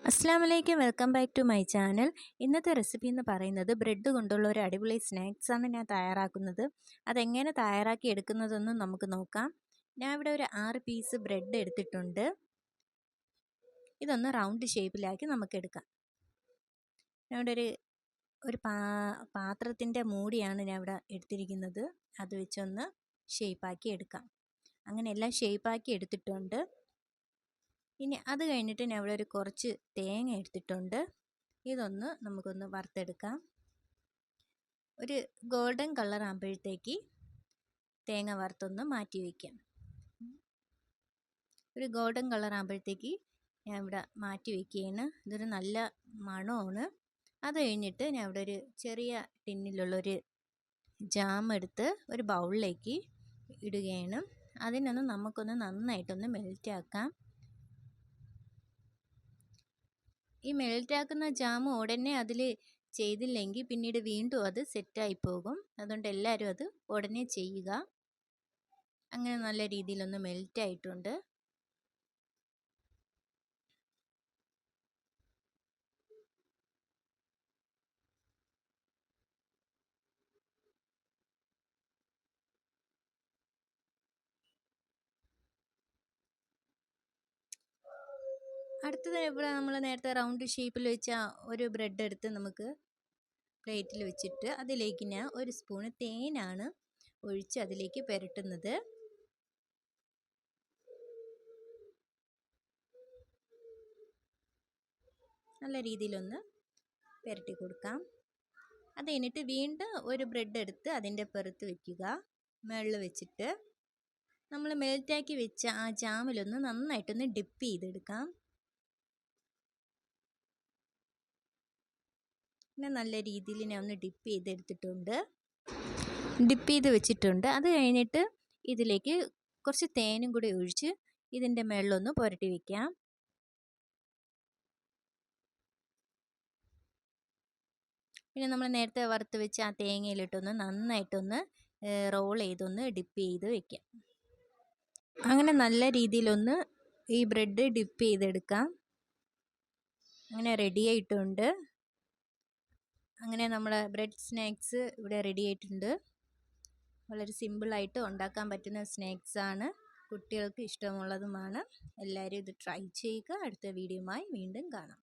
അസ്സലാമലൈക്കും, welcome back to my channel. ഇന്നത്തെ recipe എന്ന് പറയുന്നത് ബ്രെഡ് കൊണ്ടുള്ള ഒരു അടിപൊളി സ്നാക്സാണ് ഞാൻ തയ്യാറാക്കുന്നത്. അതെങ്ങനെ തയ്യാറാക്കി എടുക്കുന്നതെന്നും നമുക്ക് നോക്കാം. ഞാൻ ഇവിടെ ഒരു 6 പീസ് ബ്രെഡ് എടുത്തിട്ടുണ്ട്. ഇതൊന്ന് റൗണ്ട് ഷേപ്പിലാക്കി നമുക്ക് എടുക്കാം. ഞാൻ ഇവിടെ ഒരു പാത്രത്തിൻ്റെ മൂടിയാണ് ഞാൻ ഇവിടെ എടുത്തിരിക്കുന്നത്. അത് വെച്ചൊന്ന് ഷേപ്പാക്കി എടുക്കാം. അങ്ങനെ എല്ലാം ഷേപ്പാക്കി എടുത്തിട്ടുണ്ട്. ഇനി അത് കഴിഞ്ഞിട്ട് ഞാൻ ഇവിടെ ഒരു കുറച്ച് തേങ്ങ എടുത്തിട്ടുണ്ട്. ഇതൊന്ന് നമുക്കൊന്ന് വറുത്തെടുക്കാം. ഒരു ഗോൾഡൻ കളർ ആകുമ്പോഴത്തേക്ക് തേങ്ങ വറുത്തൊന്ന് മാറ്റി വയ്ക്കാം. ഒരു ഗോൾഡൻ കളർ ആകുമ്പോഴത്തേക്ക് ഞാൻ ഇവിടെ മാറ്റി വയ്ക്കുകയാണ്. ഇതൊരു നല്ല മണമാണ്. അത് കഴിഞ്ഞിട്ട് ഞാൻ ഇവിടെ ഒരു ചെറിയ ടിന്നിലുള്ളൊരു ജാം എടുത്ത് ഒരു ബൗളിലേക്ക് ഇടുകയാണ്. അതിനൊന്ന് നമുക്കൊന്ന് നന്നായിട്ടൊന്ന് മെൽറ്റാക്കാം. ഈ മെൽറ്റാക്കുന്ന ജാം ഉടനെ അതിൽ ചെയ്തില്ലെങ്കിൽ പിന്നീട് വീണ്ടും അത് സെറ്റായി പോകും. അതുകൊണ്ട് എല്ലാവരും അത് ഉടനെ ചെയ്യുക. അങ്ങനെ നല്ല രീതിയിലൊന്ന് മെൽറ്റായിട്ടുണ്ട്. അടുത്തത് ഇവിടെ നമ്മൾ നേരത്തെ റൗണ്ട് ഷേപ്പിൽ വെച്ച ഒരു ബ്രെഡ് എടുത്ത് നമുക്ക് പ്ലേറ്റിൽ വെച്ചിട്ട് അതിലേക്ക് ഞാൻ ഒരു സ്പൂണ് തേനാണ് ഒഴിച്ച് അതിലേക്ക് പുരട്ടുന്നത്. നല്ല രീതിയിലൊന്ന് പുരട്ടി കൊടുക്കാം. അത് കഴിഞ്ഞിട്ട് വീണ്ടും ഒരു ബ്രെഡ് എടുത്ത് അതിൻ്റെ പുറത്ത് വയ്ക്കുക. മുകളിൽ വെച്ചിട്ട് നമ്മൾ മെൽറ്റാക്കി വെച്ച ആ ജാമിലൊന്ന് നന്നായിട്ടൊന്ന് ഡിപ്പ് ചെയ്തെടുക്കാം. പിന്നെ നല്ല രീതിയിൽ ഞാൻ ഒന്ന് ഡിപ്പ് ചെയ്തെടുത്തിട്ടുണ്ട്. ഡിപ്പ് ചെയ്ത് വെച്ചിട്ടുണ്ട്. അത് കഴിഞ്ഞിട്ട് ഇതിലേക്ക് കുറച്ച് തേനും കൂടി ഒഴിച്ച് ഇതിൻ്റെ മുകളിലൊന്ന് പുരട്ടി വയ്ക്കാം. പിന്നെ നമ്മൾ നേരത്തെ വറുത്ത് വെച്ച് ആ തേങ്ങയിലിട്ടൊന്ന് നന്നായിട്ടൊന്ന് റോൾ ചെയ്തൊന്ന് ഡിപ്പ് ചെയ്ത് വയ്ക്കാം. അങ്ങനെ നല്ല രീതിയിലൊന്ന് ഈ ബ്രെഡ് ഡിപ്പ് ചെയ്തെടുക്കാം. അങ്ങനെ റെഡി ആയിട്ടുണ്ട്. അങ്ങനെ നമ്മുടെ ബ്രെഡ് സ്നാക്സ് ഇവിടെ റെഡി ആയിട്ടുണ്ട്. വളരെ സിമ്പിളായിട്ട് ഉണ്ടാക്കാൻ പറ്റുന്ന സ്നാക്സാണ്. കുട്ടികൾക്ക് ഇഷ്ടമുള്ളതുമാണ്. എല്ലാവരും ഇത് ട്രൈ ചെയ്യുക. അടുത്ത വീഡിയോയുമായി വീണ്ടും കാണാം.